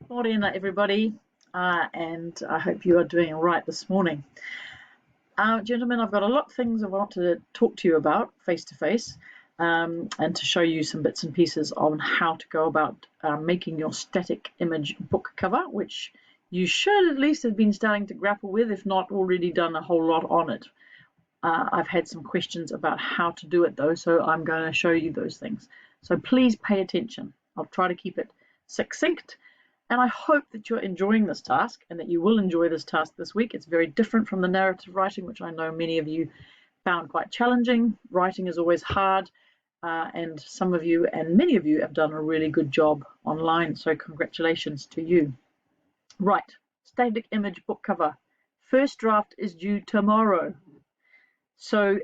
Morning, everybody, and I hope you are doing all right this morning. Gentlemen, I've got a lot of things I want to talk to you about face to face, and to show you some bits and pieces on how to go about making your static image book cover, which you should at least have been starting to grapple with, if not already done a whole lot on it. I've had some questions about how to do it though, so I'm going to show you those things. So please pay attention. I'll try to keep it succinct. And I hope that you're enjoying this task and that you will enjoy this task this week. It's very different from the narrative writing, which I know many of you found quite challenging. Writing is always hard, and some of you and many of you have done a really good job online, so congratulations to you. Right, static image book cover. First draft is due tomorrow. So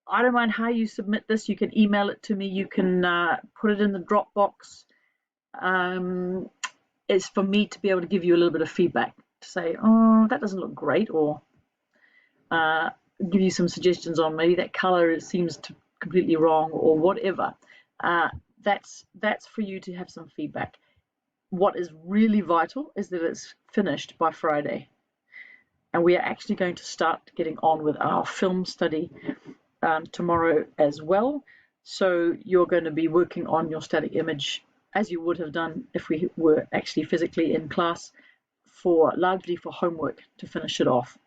I don't mind how you submit this. You can email it to me. You can put it in the Dropbox. Is for me to be able to give you a little bit of feedback to say, oh, that doesn't look great, or give you some suggestions on maybe that color seems completely wrong, or whatever. That's for you to have some feedback. What is really vital is that it's finished by Friday, and we are actually going to start getting on with our film study tomorrow as well. So you're going to be working on your static image as you would have done if we were actually physically in class, largely for homework to finish it off.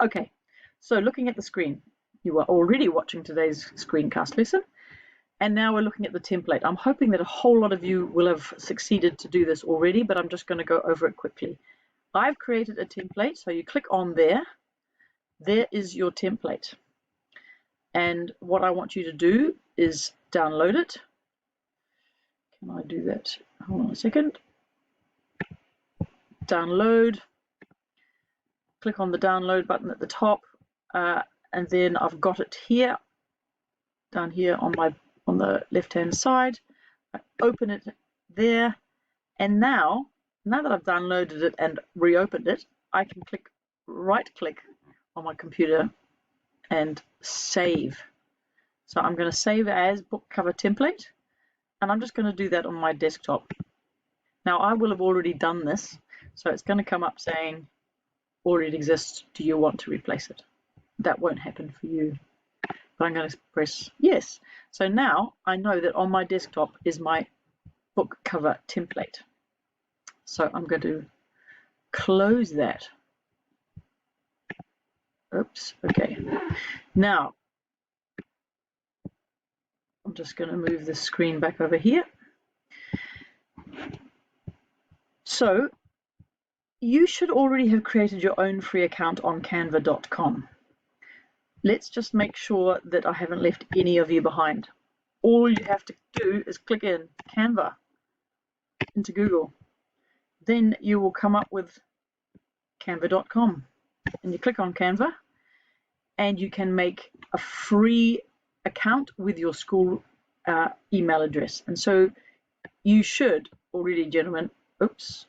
Okay, so looking at the screen, you are already watching today's screencast lesson, and now we're looking at the template. I'm hoping that a whole lot of you will have succeeded to do this already, but I'm just going to go over it quickly. I've created a template, so you click on there. There is your template. And what I want you to do is download it. Can I do that? Hold on a second. Download. Click on the download button at the top, and then I've got it here, down here on the left-hand side. I open it there, and now that I've downloaded it and reopened it, I can right-click on my computer and save. So I'm going to save as book cover template, and I'm just going to do that on my desktop. Now I will have already done this, so it's going to come up saying already exists, do you want to replace it? That won't happen for you, but I'm going to press yes. So now I know that on my desktop is my book cover template. So I'm going to close that. Oops, okay. Now I'm just going to move the screen back over here. So you should already have created your own free account on canva.com. Let's just make sure that I haven't left any of you behind. All you have to do is click in Canva into Google. Then you will come up with canva.com, and you click on Canva, and you can make a free account with your school email address. And so you should already, gentlemen, oops,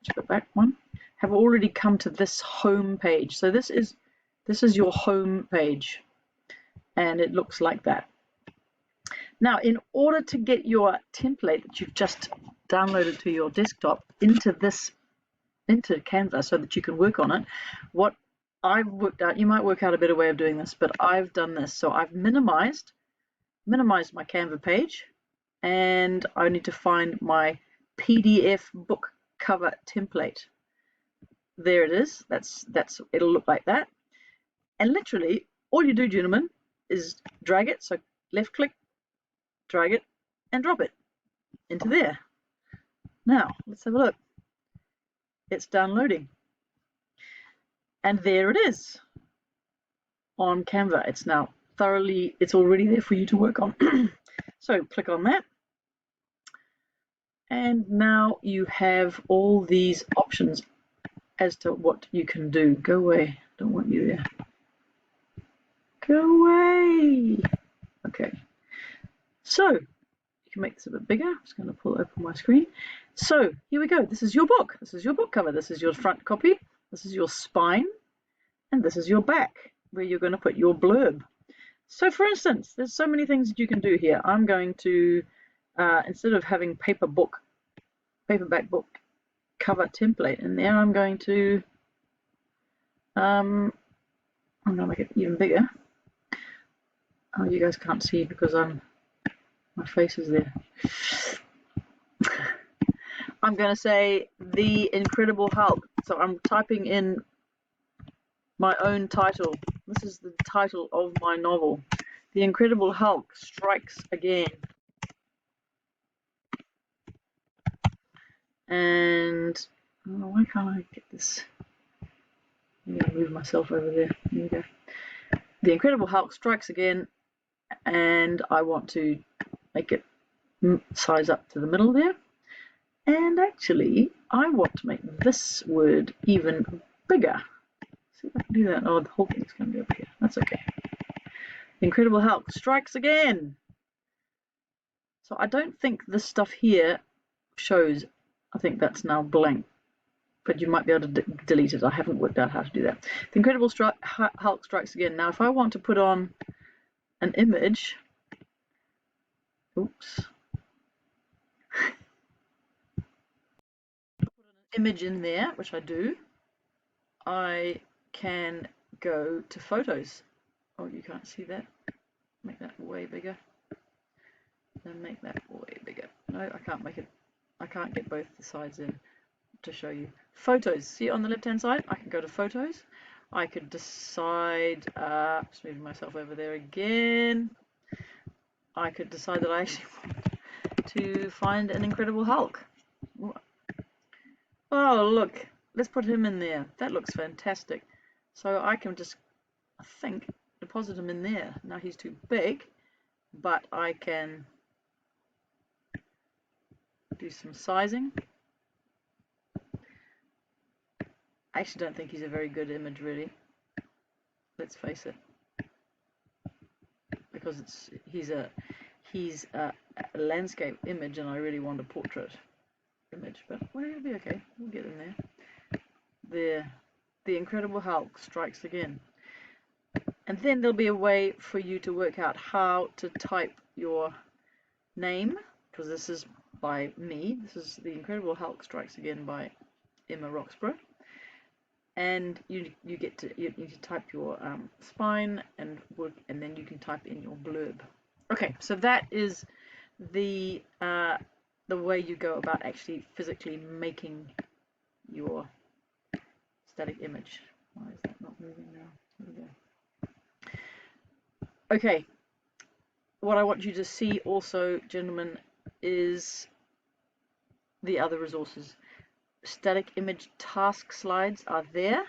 let's go back one, have already come to this home page. So this is your home page, and it looks like that. Now, in order to get your template that you've just downloaded to your desktop into Canva so that you can work on it, what I've worked out, you might work out a better way of doing this, but I've done this. So I've minimized my Canva page, and I need to find my PDF book cover template. There it is. It'll look like that. And literally all you do, gentlemen, is drag it. So left click, drag it, and drop it into there. Now let's have a look. It's downloading, and there it is on Canva. It's already there for you to work on. So click on that, and now you have all these options as to what you can do. Go away, don't want you there. Go away. Okay, so you can make this a bit bigger. I'm just going to open my screen. So here we go. This is your book. This is your book cover. This is your front copy. This is your spine, and this is your back, where you're going to put your blurb. So for instance, there's so many things that you can do here. I'm going to, instead of having paperback book, cover template, and now I'm going to make it even bigger. Oh, you guys can't see because my face is there. I'm going to say The Incredible Hulk. So I'm typing in my own title. This is the title of my novel. The Incredible Hulk Strikes Again. And why can't I get this? I'm going to move myself over there. There we go. The Incredible Hulk Strikes Again, and I want to make it size up to the middle there. And actually, I want to make this word even bigger. See if I can do that. Oh, the whole thing's going to be over here. That's okay. The Incredible Hulk Strikes Again. So I don't think this stuff here shows. I think that's now blank. But you might be able to delete it. I haven't worked out how to do that. The Incredible Hulk Strikes Again. Now, if I want to put on an image, oops, put an image in there, which I do, I can go to Photos. Oh, you can't see that. Make that way bigger. Then make that way bigger. No, I can't make it. I can't get both the sides in to show you. Photos. See on the left hand side, I can go to Photos. I could decide, just moving myself over there again. I could decide that I actually want to find an Incredible Hulk. Oh, look, let's put him in there. That looks fantastic. So I can just, I think, deposit him in there. Now he's too big, but I can do some sizing. I actually don't think he's a very good image, really. Let's face it, because he's a landscape image, and I really want a portrait image. But well, it'll be okay. We'll get in there. There, The Incredible Hulk Strikes Again. And then there'll be a way for you to work out how to type your name, because this is by me. This is The Incredible Hulk Strikes Again by Emma Roxburgh. And you need to type your spine and then you can type in your blurb. Okay, so that is the way you go about actually physically making your static image. Why is that not moving now? There we go. Okay, what I want you to see also, gentlemen, is the other resources. Static image task slides are there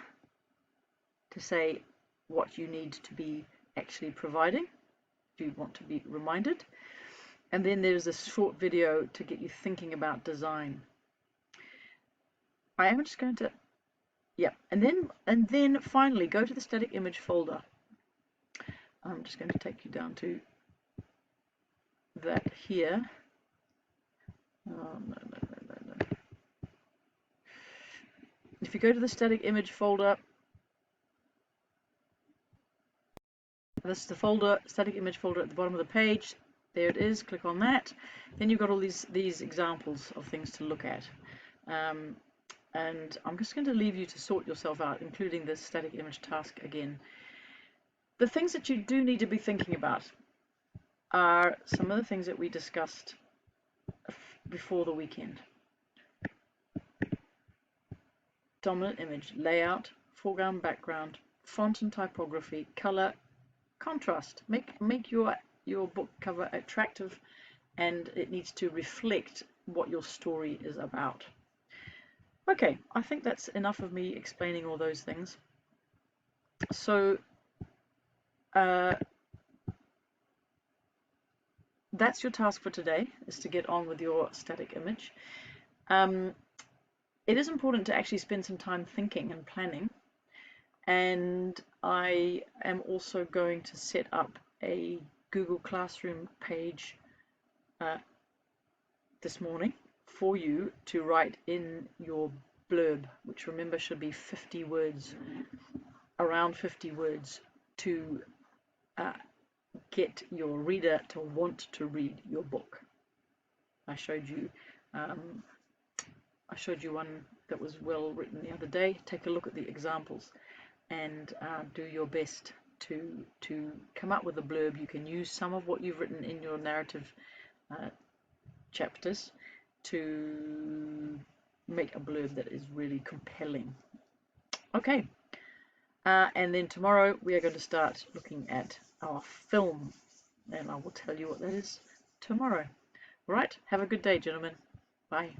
to say what you need to be actually providing if you want to be reminded. And then there's a short video to get you thinking about design. I am just going to, yeah, and then finally go to the static image folder. I'm just going to take you down to that here. Oh, no. If you go to the static image folder, this is the folder, static image folder at the bottom of the page. There it is. Click on that. Then you've got all these examples of things to look at. And I'm just going to leave you to sort yourself out, including this static image task again. The things that you do need to be thinking about are some of the things that we discussed before the weekend. Dominant image, layout, foreground, background, font and typography, color, contrast. Make your book cover attractive, and it needs to reflect what your story is about. Okay, I think that's enough of me explaining all those things. So that's your task for today, is to get on with your static image. It is important to actually spend some time thinking and planning, and I am also going to set up a Google Classroom page this morning for you to write in your blurb, which remember should be 50 words, around 50 words, to get your reader to want to read your book. I showed you I showed you one that was well written the other day. Take a look at the examples and do your best to come up with a blurb. You can use some of what you've written in your narrative chapters to make a blurb that is really compelling. Okay, and then tomorrow we are going to start looking at our film, and I will tell you what that is tomorrow. Right, have a good day, gentlemen. Bye.